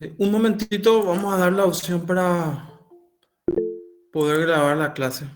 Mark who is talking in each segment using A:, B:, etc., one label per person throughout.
A: Un momentito, vamos a dar la opción para poder grabar la clase.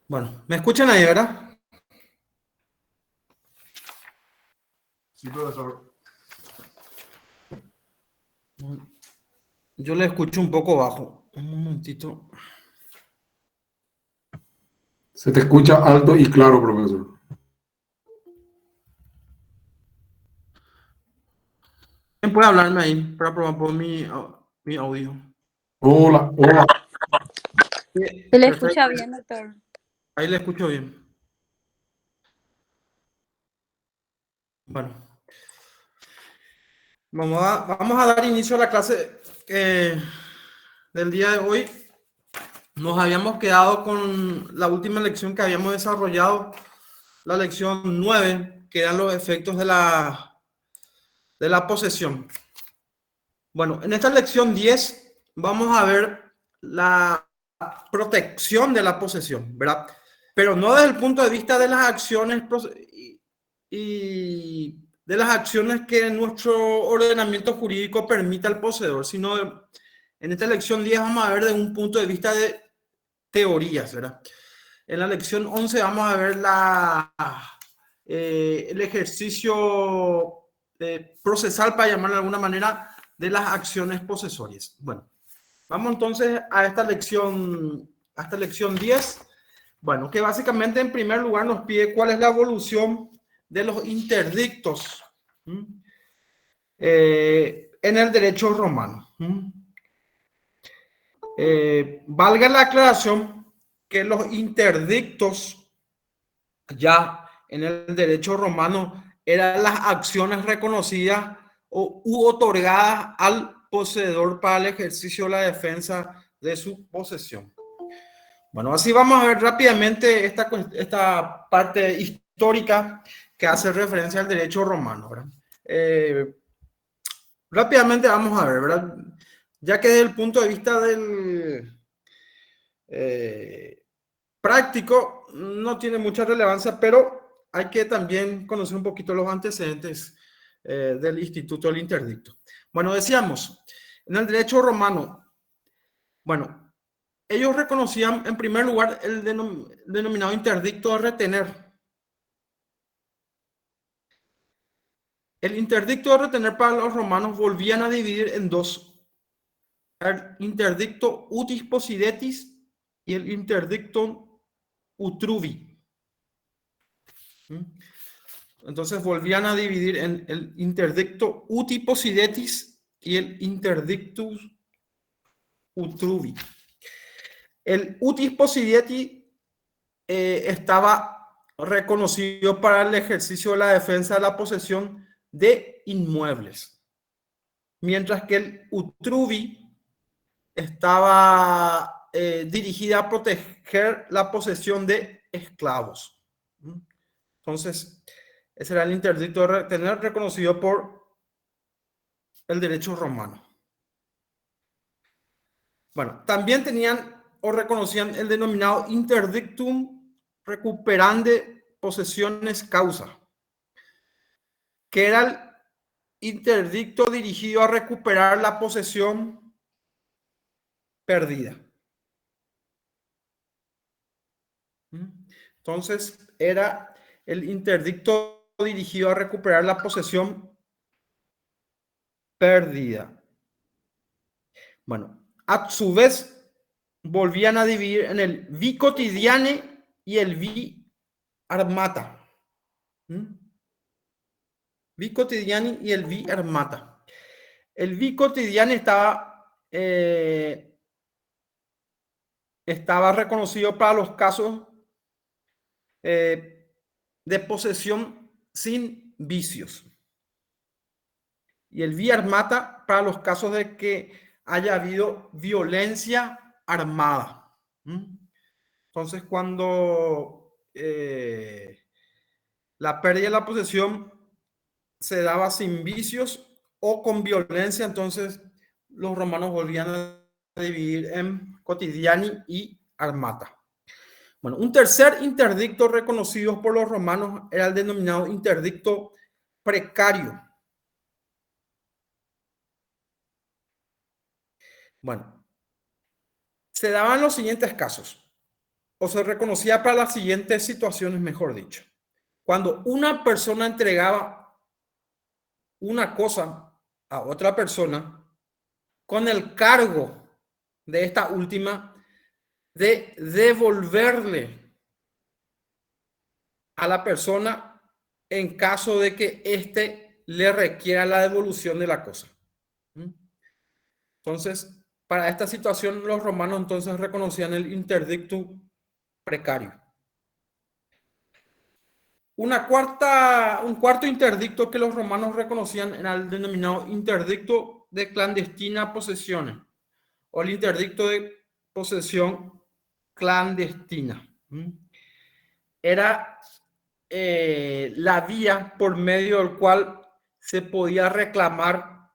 A: Bueno, ¿me escuchan ahí, verdad?
B: Sí, profesor.
A: Yo le escucho un poco bajo. Un momentito.
B: Se te escucha alto y claro, profesor.
A: ¿Quién puede hablarme ahí para probar por mi audio?
B: Hola, hola.
A: Sí,
C: Se le escucha
A: perfecto.
C: bien, doctor.
A: Ahí le escucho bien. Bueno, vamos a dar inicio a la clase del día de hoy. Nos habíamos quedado con la última lección que habíamos desarrollado, la lección 9, que eran los efectos de la posesión. Bueno, en esta lección 10 vamos a ver la protección de la posesión, ¿verdad? Pero no desde el punto de vista de las acciones y de las acciones que nuestro ordenamiento jurídico permite al poseedor, sino en esta lección 10 vamos a ver desde un punto de vista de teorías, ¿verdad? En la lección 11 vamos a ver el ejercicio procesal, para llamarlo de alguna manera, de las acciones posesorias. Bueno, vamos entonces a esta lección 10. Bueno, que básicamente en primer lugar nos pide cuál es la evolución de los interdictos en el derecho romano. Valga la aclaración que los interdictos ya en el derecho romano eran las acciones reconocidas u otorgadas al poseedor para el ejercicio de la defensa de su posesión. Bueno, así vamos a ver rápidamente esta parte histórica que hace referencia al derecho romano, ¿verdad? Rápidamente vamos a ver, ¿verdad? Ya que desde el punto de vista del práctico no tiene mucha relevancia, pero hay que también conocer un poquito los antecedentes del instituto del interdicto. Bueno, decíamos, en el derecho romano, bueno, ellos reconocían en primer lugar el denominado interdicto de retener. El interdicto de retener para los romanos volvían a dividir en dos: el interdicto utis possidetis y el interdicto utruvi. Entonces volvían a dividir en el interdicto uti possidetis y el interdictus utruvi. El utis possidetis estaba reconocido para el ejercicio de la defensa de la posesión de inmuebles, mientras que el utruvi estaba dirigida a proteger la posesión de esclavos. Entonces, ese era el interdicto de retener reconocido por el derecho romano. Bueno, también tenían o reconocían el denominado interdictum recuperande posesiones causa, que era el interdicto dirigido a recuperar la posesión perdida. Entonces, era el interdicto dirigido a recuperar la posesión perdida. Bueno, a su vez, volvían a dividir en el vi quotidiane y el vi armata. Vi quotidiani y el vi armata. El vi quotidiani estaba reconocido para los casos de posesión sin vicios. Y el vi armata para los casos de que haya habido violencia armada. Entonces, cuando la pérdida de la posesión se daba sin vicios o con violencia, entonces los romanos volvían a dividir en quotidiani y armata. Bueno, un tercer interdicto reconocido por los romanos era el denominado interdicto precario. Bueno, se daban los siguientes casos, o se reconocía para las siguientes situaciones, mejor dicho. Cuando una persona entregaba una cosa a otra persona con el cargo de esta última de devolverle a la persona en caso de que éste le requiera la devolución de la cosa. Entonces, para esta situación, los romanos entonces reconocían el interdicto precario. Un cuarto interdicto que los romanos reconocían era el denominado interdicto de clandestina posesiones o el interdicto de posesión clandestina. Era la vía por medio del cual se podía reclamar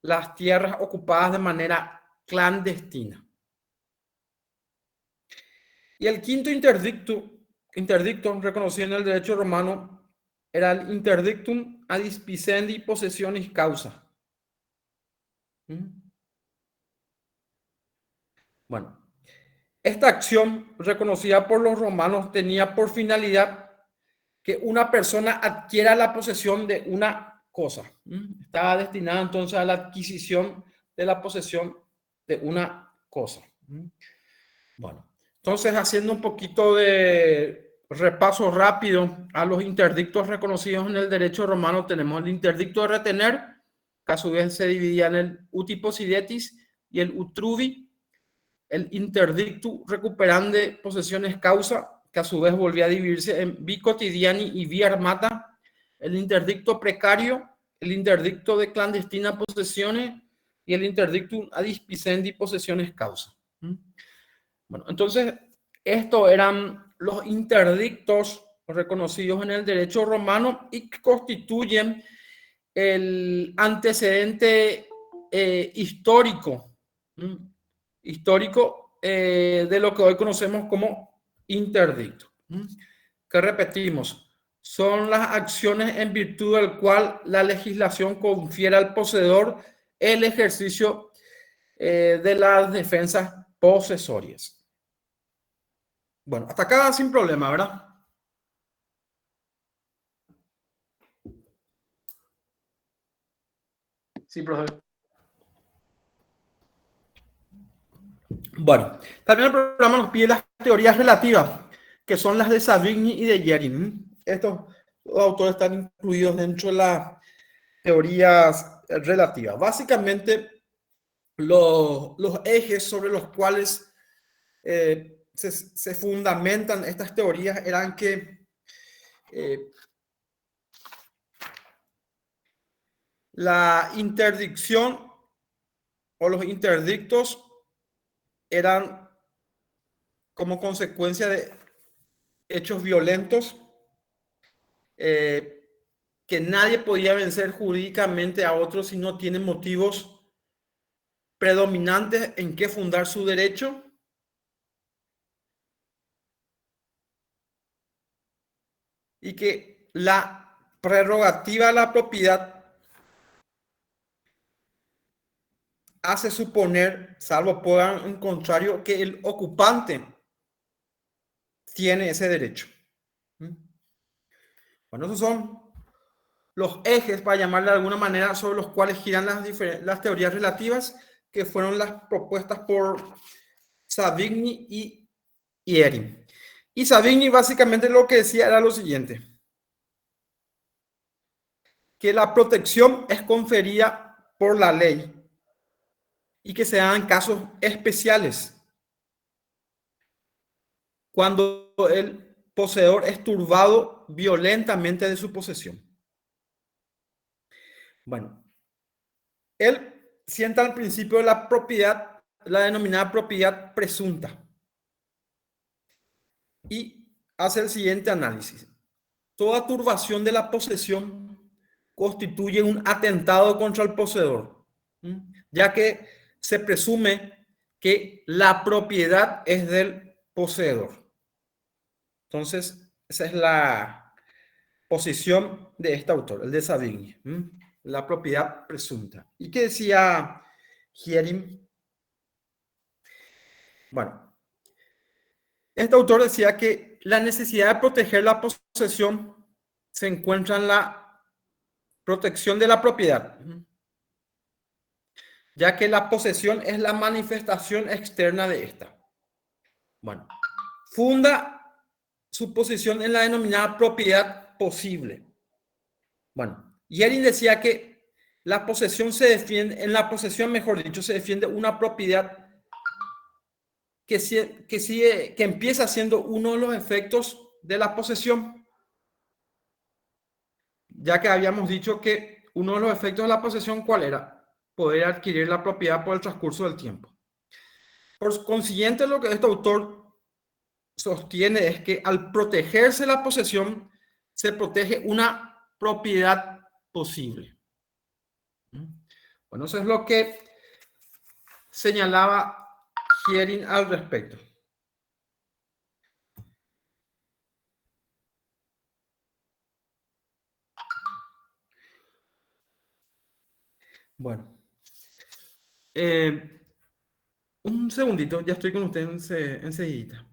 A: las tierras ocupadas de manera clandestina. Y el quinto interdicto reconocido en el derecho romano era el interdictum ad dispicendi possessionis causa. Bueno, esta acción reconocida por los romanos tenía por finalidad que una persona adquiera la posesión de una cosa. Estaba destinada entonces a la adquisición de la posesión de una cosa. Bueno, entonces haciendo un poquito de repaso rápido a los interdictos reconocidos en el derecho romano, tenemos el interdicto de retener, que a su vez se dividía en el uti possidetis y el utruvi, el interdicto recuperande posesiones causa, que a su vez volvía a dividirse en vi quotidiani y vi armata, el interdicto precario, el interdicto de clandestina posesiones y el interdictum ad dispicendi posesiones causa. Bueno, entonces, estos eran los interdictos reconocidos en el derecho romano y que constituyen el antecedente histórico de lo que hoy conocemos como interdicto. Que repetimos, son las acciones en virtud del cual la legislación confiere al poseedor el ejercicio de las defensas posesorias. Bueno, hasta acá sin problema, ¿verdad? Sí, profesor. Bueno, también el programa nos pide las teorías relativas, que son las de Savigny y de Jering. Estos autores están incluidos dentro de las teorías relativas. Básicamente, los ejes sobre los cuales se fundamentan estas teorías eran que la interdicción o los interdictos eran como consecuencia de hechos violentos que nadie podía vencer jurídicamente a otros si no tiene motivos predominantes en qué fundar su derecho. y que la prerrogativa de la propiedad hace suponer, salvo puedan en contrario, que el ocupante tiene ese derecho. Bueno, esos son los ejes, para llamarle de alguna manera, sobre los cuales giran las teorías relativas, que fueron las propuestas por Savigny y Ehring. Y Savigny básicamente lo que decía era lo siguiente: que la protección es conferida por la ley y que se dan casos especiales cuando el poseedor es turbado violentamente de su posesión. Bueno, él sienta al principio de la propiedad, la denominada propiedad presunta, y hace el siguiente análisis: toda turbación de la posesión constituye un atentado contra el poseedor, ya que se presume que la propiedad es del poseedor. Entonces, esa es la posición de este autor, el de Savigny, la propiedad presunta. ¿Y qué decía Ehring? Bueno, este autor decía que la necesidad de proteger la posesión se encuentra en la protección de la propiedad, ya que la posesión es la manifestación externa de esta. Bueno, funda su posición en la denominada propiedad posible. Bueno, Ehring decía que la posesión se defiende, en la posesión, mejor dicho, se defiende una propiedad que empieza siendo uno de los efectos de la posesión, ya que habíamos dicho que uno de los efectos de la posesión, ¿cuál era? Poder adquirir la propiedad por el transcurso del tiempo. Por consiguiente, lo que este autor sostiene es que al protegerse la posesión, se protege una propiedad posible. Bueno, eso es lo que señalaba Ehring al respecto. Bueno, un segundito, ya estoy con usted enseguida.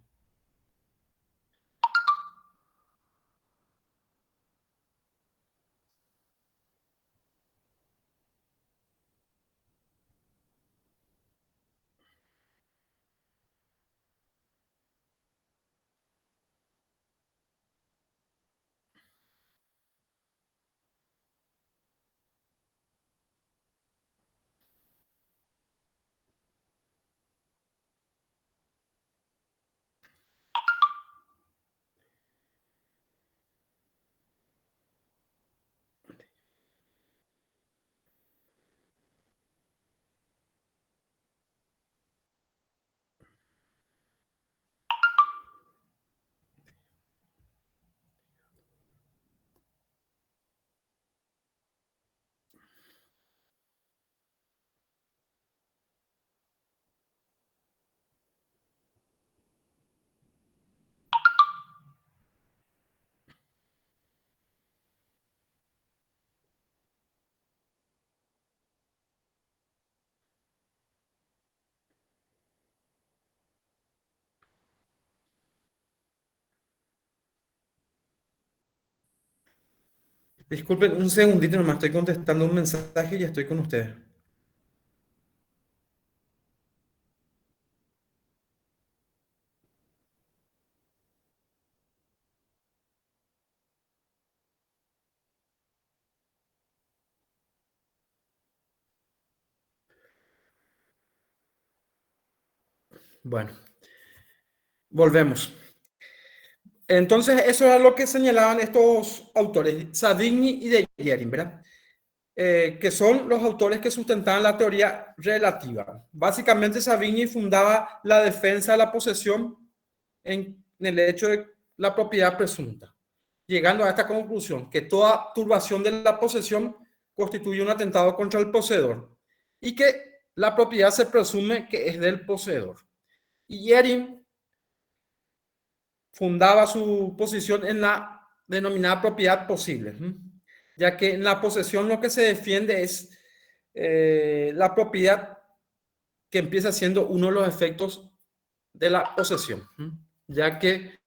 A: Disculpen un segundito, nomás estoy contestando un mensaje y ya estoy con ustedes. Bueno, volvemos. Entonces, eso era lo que señalaban estos autores, Savigny y de Ehring, ¿verdad? Que son los autores que sustentaban la teoría relativa. Básicamente, Savigny fundaba la defensa de la posesión en el hecho de la propiedad presunta, llegando a esta conclusión, que toda turbación de la posesión constituye un atentado contra el poseedor y que la propiedad se presume que es del poseedor. Y Ehring fundaba su posición en la denominada propiedad posible, ya que en la posesión lo que se defiende es la propiedad que empieza siendo uno de los efectos de la posesión, ya que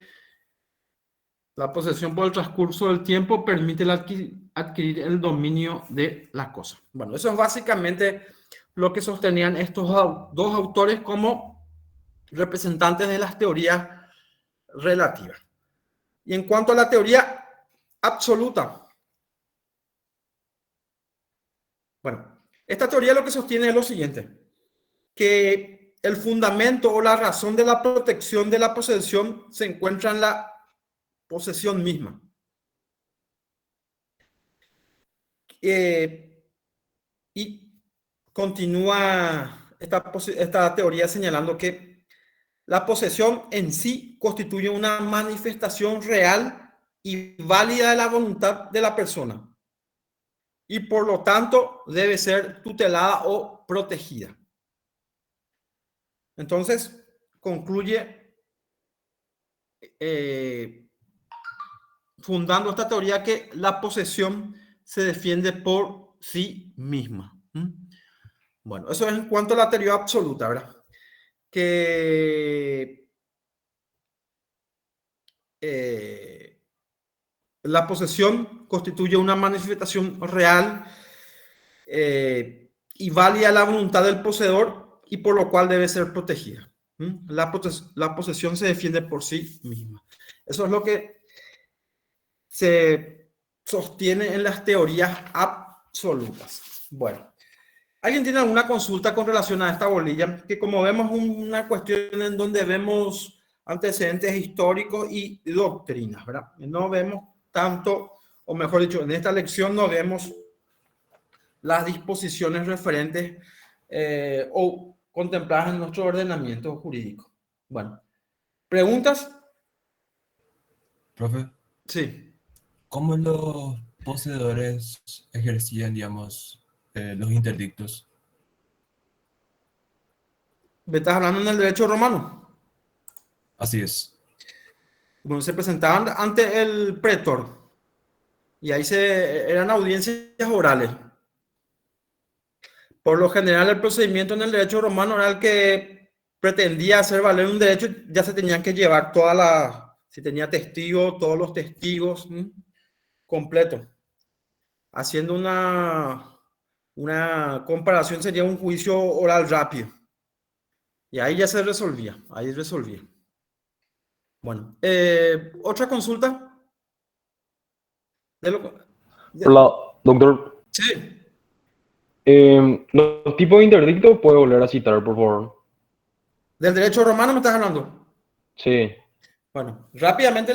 A: la posesión por el transcurso del tiempo permite adquirir el dominio de la cosa. Bueno, eso es básicamente lo que sostenían estos dos autores como representantes de las teorías relativas. Y en cuanto a la teoría absoluta, bueno, esta teoría lo que sostiene es lo siguiente, que el fundamento o la razón de la protección de la posesión se encuentra en la posesión misma. Y continúa esta teoría señalando que la posesión en sí constituye una manifestación real y válida de la voluntad de la persona y por lo tanto debe ser tutelada o protegida. Entonces, concluye fundando esta teoría que la posesión se defiende por sí misma. Bueno, eso es en cuanto a la teoría absoluta, ¿verdad? Que la posesión constituye una manifestación real y válida la voluntad del poseedor y por lo cual debe ser protegida. La posesión se defiende por sí misma. Eso es lo que se sostiene en las teorías absolutas. Bueno, ¿alguien tiene alguna consulta con relación a esta bolilla? Que como vemos una cuestión en donde vemos antecedentes históricos y doctrinas, ¿verdad? No vemos tanto, o mejor dicho, en esta lección no vemos las disposiciones referentes o contempladas en nuestro ordenamiento jurídico. Bueno, ¿preguntas?
C: Profe,
A: Sí.
C: ¿cómo los poseedores ejercían, digamos, los interdictos?
A: ¿Me estás hablando en el derecho romano?
C: Así es.
A: Bueno, se presentaban ante el pretor y ahí eran audiencias orales. Por lo general, el procedimiento en el derecho romano era el que pretendía hacer valer un derecho, ya se tenían que llevar si tenía testigos, todos los testigos completo. Haciendo una comparación, sería un juicio oral rápido. Y ahí ya se resolvía, ahí resolvía. Bueno, ¿otra consulta?
D: Hola, doctor.
A: Sí.
D: Los tipos de interdicto puede volver a citar, por favor.
A: ¿Del derecho romano me estás hablando?
D: Sí.
A: Bueno, rápidamente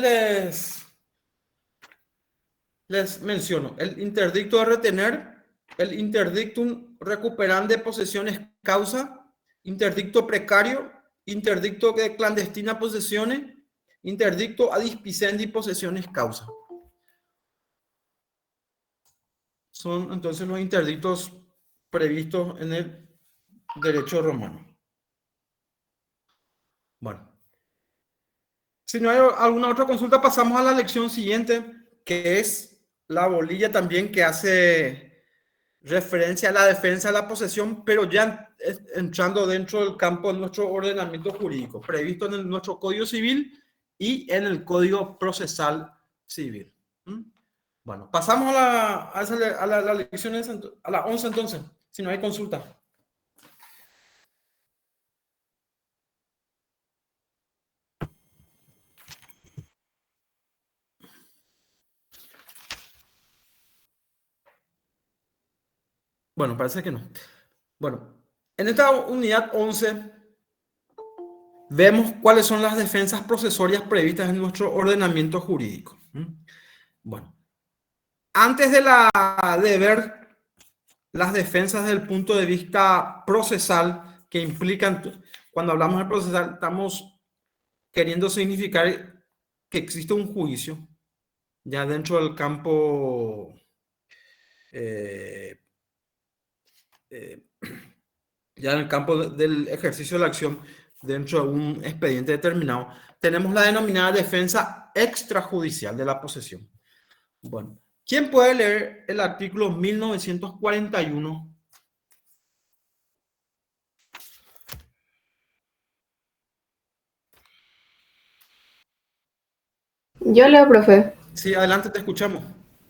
A: les menciono. El interdicto de retener, el interdictum recuperandi posesiones causa, interdicto precario, interdicto de clandestina posesiones, interdicto ad dispicendi posesiones causa. Son entonces los interdictos previstos en el derecho romano. Bueno, si no hay alguna otra consulta, pasamos a la lección siguiente, que es la bolilla también que hace referencia a la defensa de la posesión, pero ya entrando dentro del campo de nuestro ordenamiento jurídico, previsto en nuestro Código Civil y en el Código Procesal Civil. Bueno, pasamos a la lección, a la 11 entonces, si no hay consulta. Bueno, parece que no. Bueno, en esta unidad 11 vemos cuáles son las defensas procesorias previstas en nuestro ordenamiento jurídico. Bueno, antes de ver las defensas desde el punto de vista procesal que implican, cuando hablamos de procesal, estamos queriendo significar que existe un juicio ya dentro del campo ya en el campo del ejercicio de la acción, dentro de un expediente determinado, tenemos la denominada defensa extrajudicial de la posesión. Bueno, ¿quién puede leer el artículo 1941?
E: Yo leo, profe.
A: Sí, adelante, te escuchamos.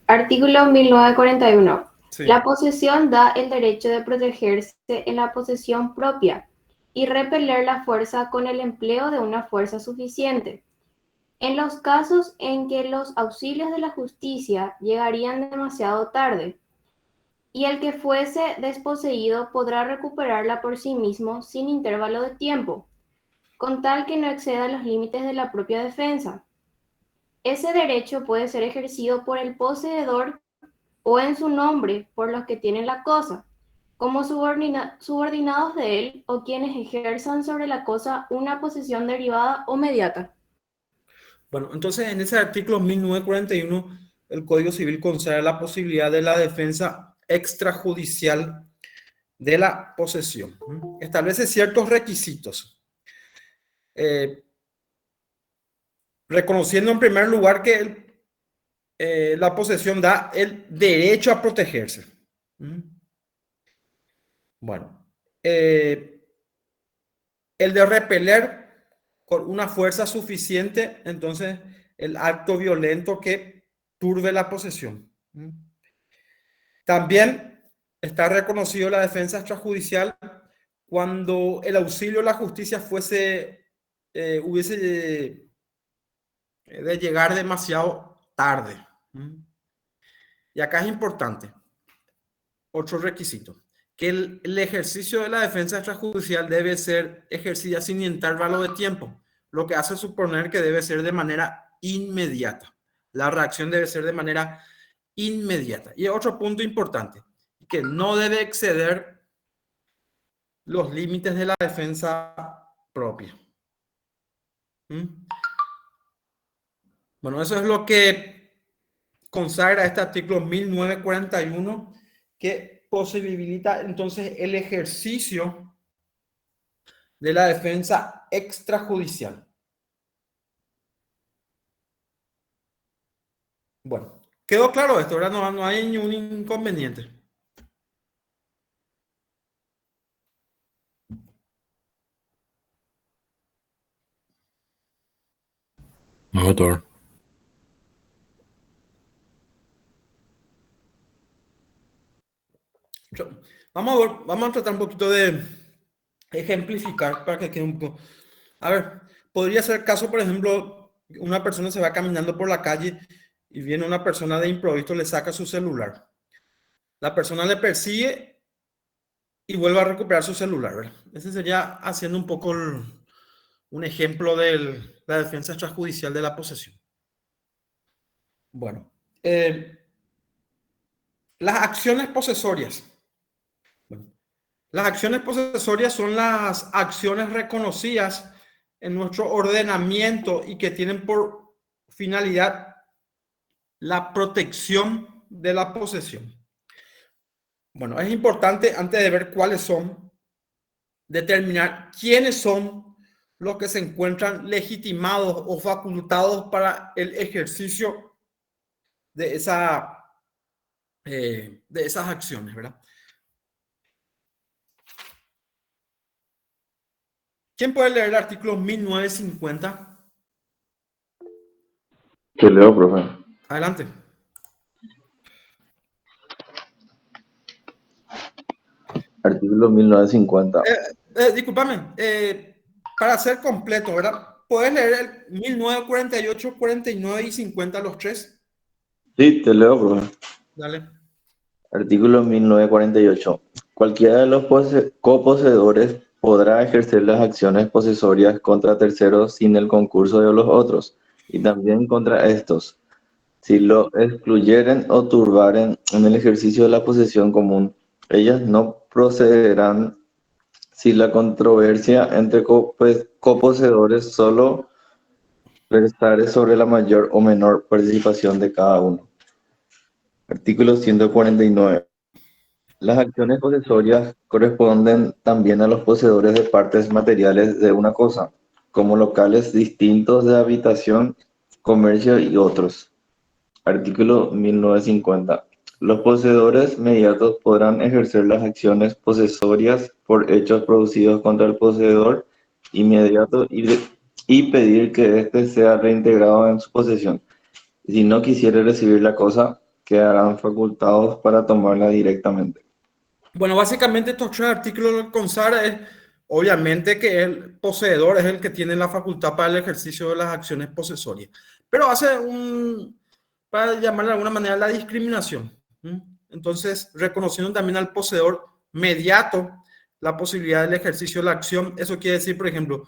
E: Artículo 1941.
A: Sí.
E: La posesión da el derecho de protegerse en la posesión propia y repeler la fuerza con el empleo de una fuerza suficiente. En los casos en que los auxilios de la justicia llegarían demasiado tarde, y el que fuese desposeído podrá recuperarla por sí mismo sin intervalo de tiempo, con tal que no exceda los límites de la propia defensa. Ese derecho puede ser ejercido por el poseedor o en su nombre por los que tienen la cosa, como subordinados de él o quienes ejerzan sobre la cosa una posesión derivada o mediata.
A: Bueno, entonces en ese artículo 1941, el Código Civil consagra la posibilidad de la defensa extrajudicial de la posesión. Establece ciertos requisitos, reconociendo en primer lugar que la posesión da el derecho a protegerse. Bueno, el de repeler con una fuerza suficiente, entonces el acto violento que turbe la posesión. También está reconocido la defensa extrajudicial cuando el auxilio de la justicia hubiese de llegar demasiado tarde. Y acá es importante otro requisito, que el ejercicio de la defensa extrajudicial debe ser ejercida sin intervalo de tiempo, lo que hace suponer que debe ser de manera inmediata. La reacción debe ser de manera inmediata. Y otro punto importante, que no debe exceder los límites de la defensa propia. Bueno, eso es lo que consagra este artículo 1941, que posibilita entonces el ejercicio de la defensa extrajudicial. Bueno, quedó claro esto, ¿verdad? No hay ningún inconveniente.
C: No, doctor.
A: Vamos a tratar un poquito de ejemplificar para que quede un poco. A ver, podría ser el caso, por ejemplo, una persona se va caminando por la calle y viene una persona de improviso, le saca su celular. La persona le persigue y vuelve a recuperar su celular, ¿verdad? Ese sería haciendo un poco un ejemplo de la defensa extrajudicial de la posesión. Bueno, las acciones posesorias. Bueno, las acciones posesorias son las acciones reconocidas en nuestro ordenamiento y que tienen por finalidad la protección de la posesión. Bueno, es importante, antes de ver cuáles son, determinar quiénes son los que se encuentran legitimados o facultados para el ejercicio de esas acciones, ¿verdad? ¿Quién puede leer el artículo 1950?
F: Te leo, profe.
A: Adelante.
F: Artículo 1950.
A: Discúlpame, para ser completo, ¿verdad? ¿Puedes leer el 1948, 49 y 50 los tres?
F: Sí, te leo, profe.
A: Dale.
F: Artículo 1948. Cualquiera de los coposeedores podrá ejercer las acciones posesorias contra terceros sin el concurso de los otros, y también contra estos, si lo excluyeren o turbaren en el ejercicio de la posesión común. Ellas no procederán si la controversia entre coposeedores solo versare sobre la mayor o menor participación de cada uno. Artículo 149. Las acciones posesorias corresponden también a los poseedores de partes materiales de una cosa, como locales distintos de habitación, comercio y otros. Artículo 1950. Los poseedores mediatos podrán ejercer las acciones posesorias por hechos producidos contra el poseedor inmediato y pedir que éste sea reintegrado en su posesión. Si no quisiere recibir la cosa, quedarán facultados para tomarla directamente.
A: Bueno, básicamente estos tres artículos lo que consagra es, obviamente, que el poseedor es el que tiene la facultad para el ejercicio de las acciones posesorias, pero hace para llamarlo de alguna manera, la discriminación. Entonces, reconociendo también al poseedor mediato la posibilidad del ejercicio de la acción. Eso quiere decir, por ejemplo,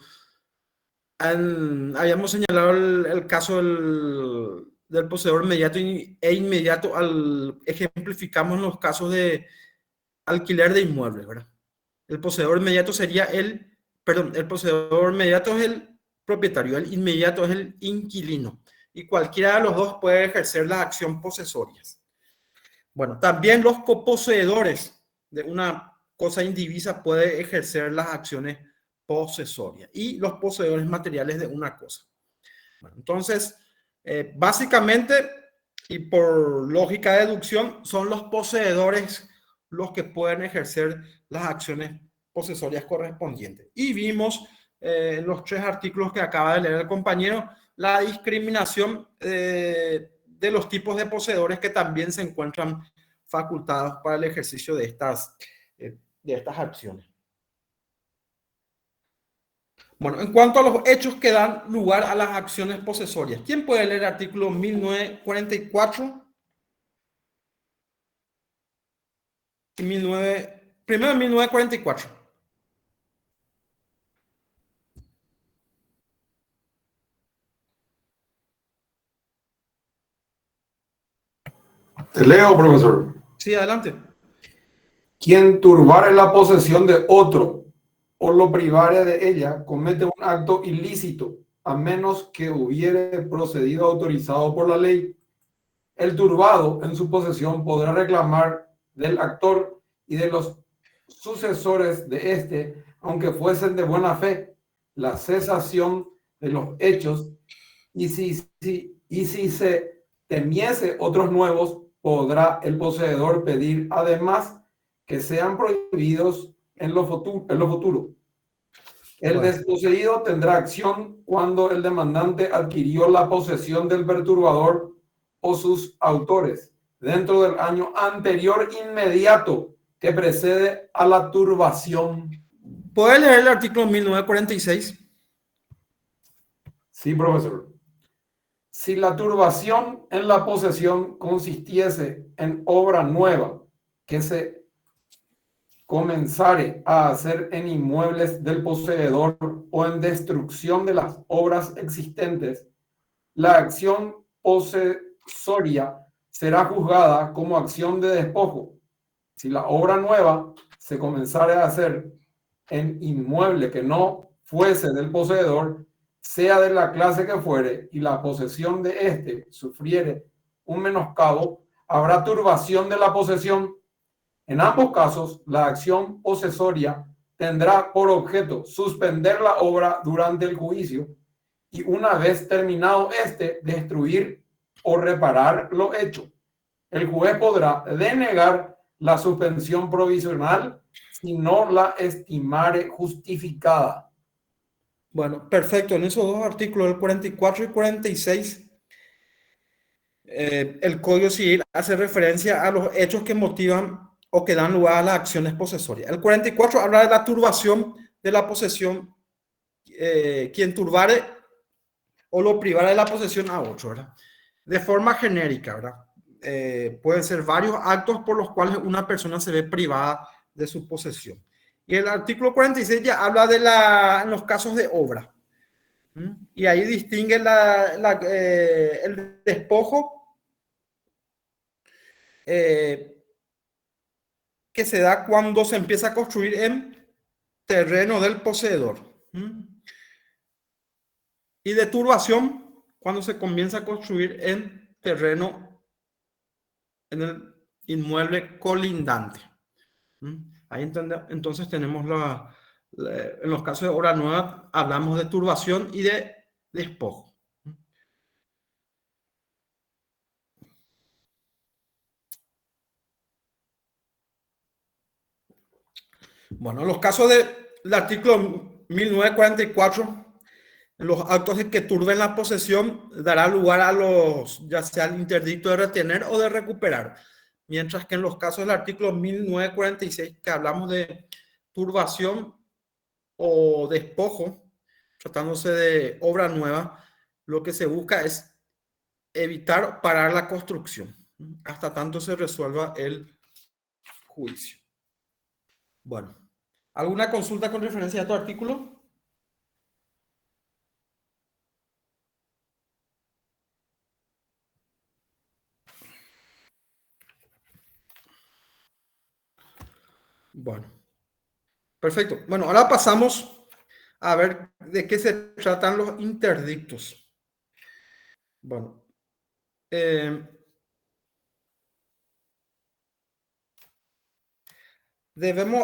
A: habíamos señalado el caso del poseedor mediato e inmediato, ejemplificamos los casos de alquiler de inmuebles, ¿verdad? El poseedor inmediato sería el poseedor inmediato es el propietario, el inmediato es el inquilino, y cualquiera de los dos puede ejercer las acciones posesorias. Bueno, también los coposeedores de una cosa indivisa pueden ejercer las acciones posesorias y los poseedores materiales de una cosa. Bueno, entonces, básicamente, y por lógica de deducción, son los poseedores los que pueden ejercer las acciones posesorias correspondientes. Y vimos en los tres artículos que acaba de leer el compañero la discriminación de los tipos de poseedores que también se encuentran facultados para el ejercicio de estas acciones. Bueno, en cuanto a los hechos que dan lugar a las acciones posesorias, ¿quién puede leer el artículo 1944? Primero 1944.
B: Te leo, profesor.
A: Sí, adelante.
B: Quien turbare la posesión de otro o lo privare de ella comete un acto ilícito, a menos que hubiere procedido autorizado por la ley. El turbado en su posesión podrá reclamar del actor y de los sucesores de éste, aunque fuesen de buena fe, la cesación de los hechos, y si se temiese otros nuevos, podrá el poseedor pedir además que sean prohibidos en lo futuro. El desposeído tendrá acción cuando el demandante adquirió la posesión del perturbador o sus autores dentro del año anterior inmediato que precede a la turbación.
A: ¿Puede leer el artículo 1946?
B: Sí, profesor. Si la turbación en la posesión consistiese en obra nueva que se comenzare a hacer en inmuebles del poseedor o en destrucción de las obras existentes, la acción posesoria será juzgada como acción de despojo. Si la obra nueva se comenzare a hacer en inmueble que no fuese del poseedor, sea de la clase que fuere, y la posesión de éste sufriere un menoscabo, habrá turbación de la posesión. En ambos casos, la acción posesoria tendrá por objeto suspender la obra durante el juicio y, una vez terminado este, destruir o reparar lo hecho. El juez podrá denegar la suspensión provisional si no la estimare justificada.
A: Bueno, perfecto. En esos dos artículos, el 44 y 46, el Código Civil hace referencia a los hechos que motivan o que dan lugar a las acciones posesorias. El 44 habla de la turbación de la posesión, quien turbare o lo privare de la posesión a otro, ¿verdad? De forma genérica, ¿verdad? Pueden ser varios actos por los cuales una persona se ve privada de su posesión. Y el artículo 46 ya habla en los casos de obra. Y ahí distingue el despojo que se da cuando se empieza a construir en terreno del poseedor. Y de turbación cuando se comienza a construir en terreno, en el inmueble colindante. Ahí entonces tenemos en los casos de obra nueva, hablamos de turbación y de despojo. Bueno, en los casos del artículo 1944, los actos de que turben la posesión dará lugar a ya sea el interdicto de retener o de recuperar. Mientras que en los casos del artículo 1946, que hablamos de turbación o despojo, tratándose de obra nueva, lo que se busca es evitar parar la construcción hasta tanto se resuelva el juicio. Bueno, ¿alguna consulta con referencia a tu artículo? Bueno, perfecto. Bueno, ahora pasamos a ver de qué se tratan los interdictos. Bueno,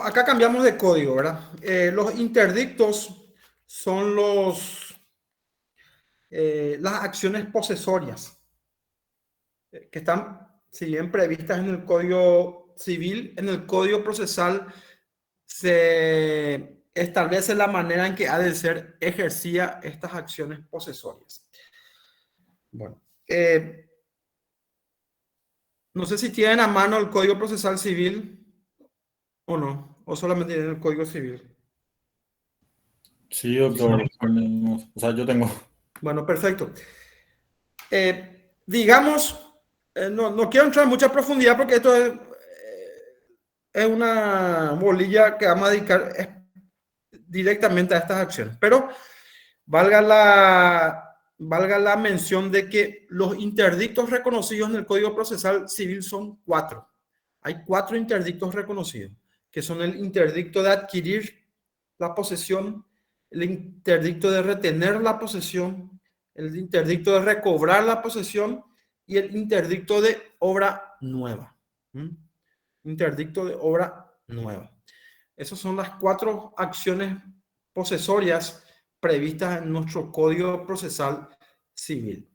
A: acá cambiamos de código, ¿verdad? Los interdictos son las acciones posesorias que están, si bien previstas en el Código Civil, en el Código Procesal se establece la manera en que ha de ser ejercida estas acciones posesorias. Bueno, no sé si tienen a mano el Código Procesal Civil o no, o solamente tienen el Código Civil.
C: Sí, doctor. O sea, yo tengo.
A: Bueno, perfecto. Digamos, no quiero entrar en mucha profundidad porque esto es una bolilla que vamos a dedicar directamente a estas acciones, pero valga la mención de que los interdictos reconocidos en el Código Procesal Civil son 4. Hay 4 interdictos reconocidos, que son el interdicto de adquirir la posesión, el interdicto de retener la posesión, el interdicto de recobrar la posesión y el interdicto de obra nueva. Interdicto de obra nueva. Esas son las 4 acciones posesorias previstas en nuestro Código Procesal Civil.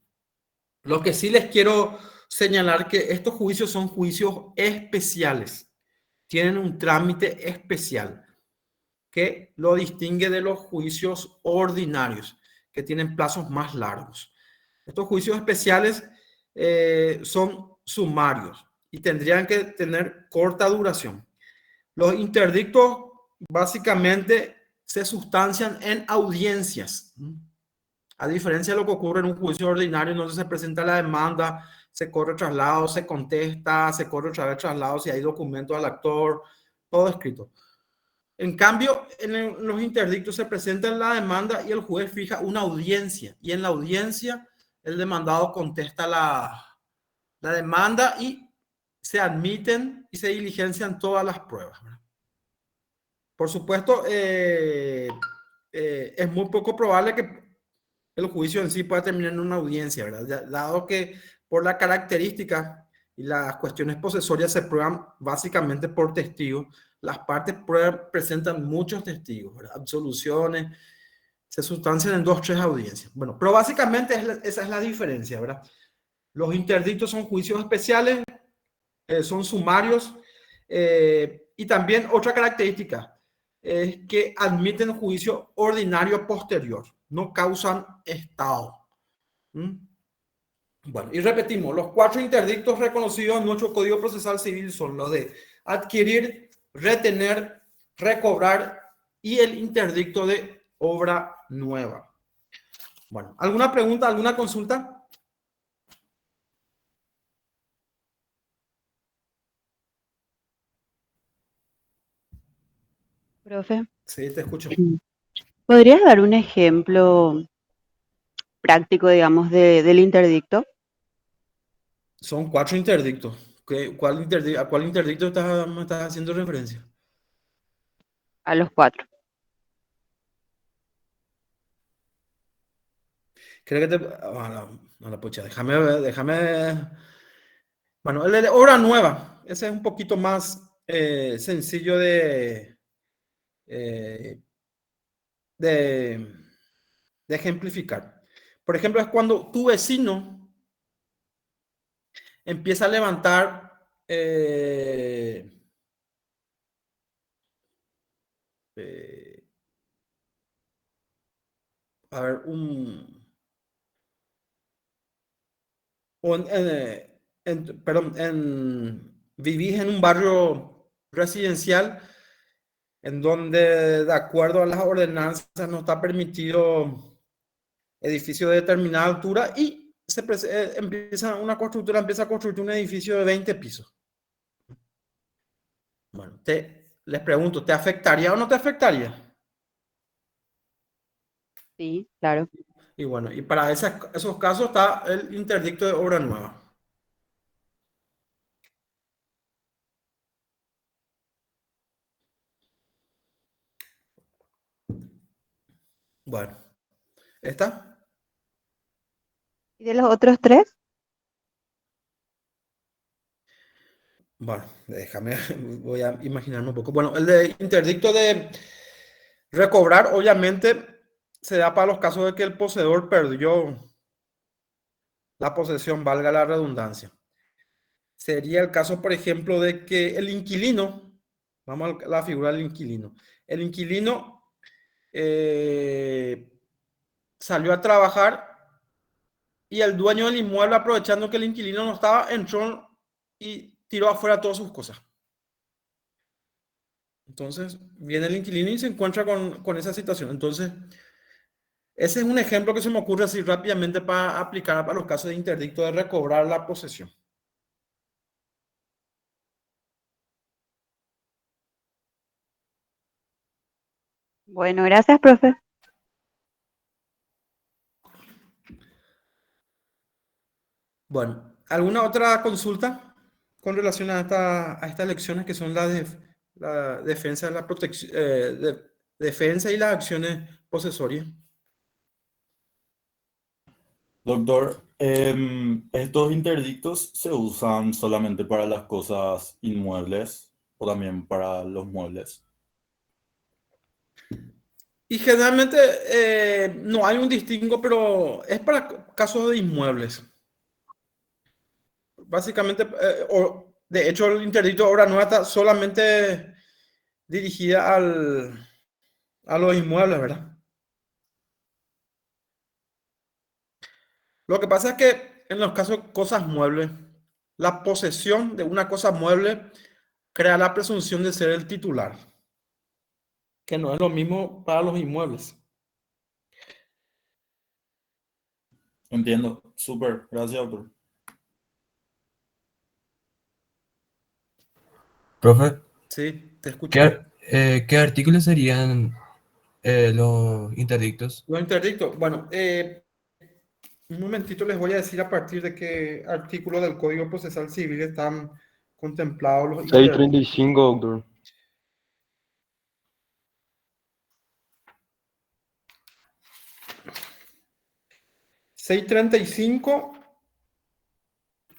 A: Lo que sí les quiero señalar que estos juicios son juicios especiales. Tienen un trámite especial que lo distingue de los juicios ordinarios, que tienen plazos más largos. Estos juicios especiales son sumarios y tendrían que tener corta duración. Los interdictos básicamente se sustancian en audiencias. A diferencia de lo que ocurre en un juicio ordinario, donde se presenta la demanda, se corre traslado, se contesta, se corre otra vez traslado, si hay documentos al actor, todo escrito. En cambio, en los interdictos se presenta la demanda y el juez fija una audiencia. Y en la audiencia, el demandado contesta la demanda y se admiten y se diligencian todas las pruebas. Por supuesto, es muy poco probable que el juicio en sí pueda terminar en una audiencia, ¿verdad? Dado que por la característica y las cuestiones posesorias se prueban básicamente por testigos, las partes presentan muchos testigos, ¿verdad? Absoluciones, se sustancian en 2 o 3 audiencias. Bueno, pero básicamente esa es la diferencia, ¿verdad? Los interdictos son juicios especiales, son sumarios, y también otra característica es que admiten juicio ordinario posterior, no causan estado. Bueno, y repetimos, los 4 interdictos reconocidos en nuestro Código Procesal Civil son los de adquirir, retener, recobrar y el interdicto de obra nueva. Bueno, ¿alguna pregunta, alguna consulta?
G: Profe,
A: Sí, te escucho.
G: ¿podrías dar un ejemplo práctico, digamos, del interdicto?
A: Son 4 interdictos. ¿A cuál interdicto me estás haciendo referencia?
G: A los 4.
A: Creo que no, pucha, déjame. Bueno, el de obra nueva, ese es un poquito más sencillo eh, de, de ejemplificar. Por ejemplo, es cuando tu vecino empieza a levantar a ver, perdón, vivís en un barrio residencial en donde, de acuerdo a las ordenanzas, no está permitido edificio de determinada altura y una constructora empieza a construir un edificio de 20 pisos. Bueno, les pregunto, ¿te afectaría o no te afectaría?
G: Sí, claro.
A: Y bueno, y para esos casos está el interdicto de obra nueva. Bueno, ¿está?
G: ¿Y de los otros tres?
A: Bueno, déjame, voy a imaginarme un poco. Bueno, el de interdicto de recobrar, obviamente, se da para los casos de que el poseedor perdió la posesión, valga la redundancia. Sería el caso, por ejemplo, de que el inquilino, vamos a la figura del inquilino, el inquilino salió a trabajar y el dueño del inmueble, aprovechando que el inquilino no estaba, entró y tiró afuera todas sus cosas. Entonces, viene el inquilino y se encuentra con esa situación. Entonces, ese es un ejemplo que se me ocurre así rápidamente para aplicar para los casos de interdicto de recobrar la posesión.
G: Bueno, gracias, profe.
A: Bueno, ¿alguna otra consulta con relación a estas lecciones que son la defensa, la protección, defensa y las acciones posesorias?
C: Doctor, ¿estos interdictos se usan solamente para las cosas inmuebles o también para los muebles?
A: Y generalmente no hay un distingo, pero es para casos de inmuebles. Básicamente, de hecho, el interdicto de obra nueva está solamente dirigida a los inmuebles, ¿verdad? Lo que pasa es que en los casos de cosas muebles, la posesión de una cosa mueble crea la presunción de ser el titular, que no es lo mismo para los inmuebles.
C: Entiendo. Súper. Gracias, doctor.
H: Profe,
A: Sí, te escucho.
H: ¿qué artículos serían los interdictos?
A: Los interdictos, bueno, un momentito les voy a decir a partir de qué artículo del Código Procesal Civil están contemplados los interdictos.
D: 635, doctor.
A: ...635...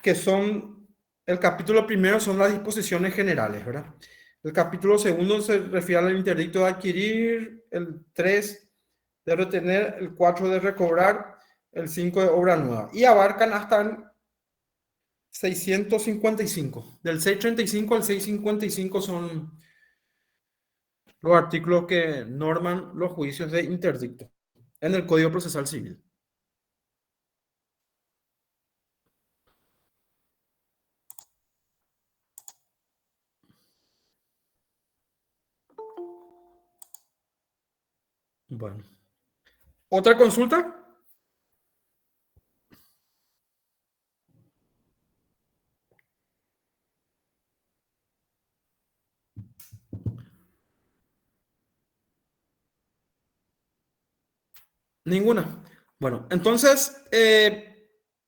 A: que son, el capítulo primero son las disposiciones generales, ¿verdad? El capítulo segundo se refiere al interdicto de adquirir, el 3 de retener, el 4 de recobrar, el 5 de obra nueva. Y abarcan hasta el 655. Del 635 al 655 son los artículos que norman los juicios de interdicto en el Código Procesal Civil. Bueno. ¿Otra consulta? Ninguna. Bueno, entonces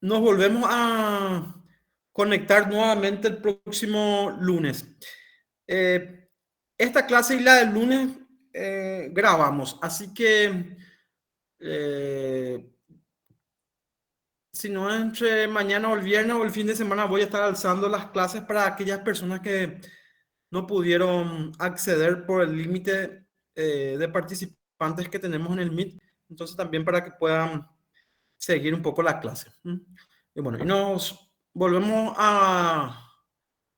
A: nos volvemos a conectar nuevamente el próximo lunes. Esta clase y la del lunes grabamos, así que si no entre mañana o el viernes o el fin de semana voy a estar alzando las clases para aquellas personas que no pudieron acceder por el límite de participantes que tenemos en el Meet. Entonces también para que puedan seguir un poco la clase. Y bueno, y nos volvemos a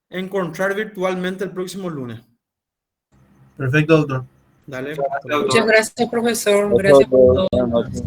A: encontrar virtualmente el próximo lunes.
I: Perfecto, doctor.
A: Dale.
B: Muchas gracias, doctor.
J: Muchas gracias, profesor.
F: Gracias,
J: Gracias por
F: doctor.
J: todo.
F: Buenas noches.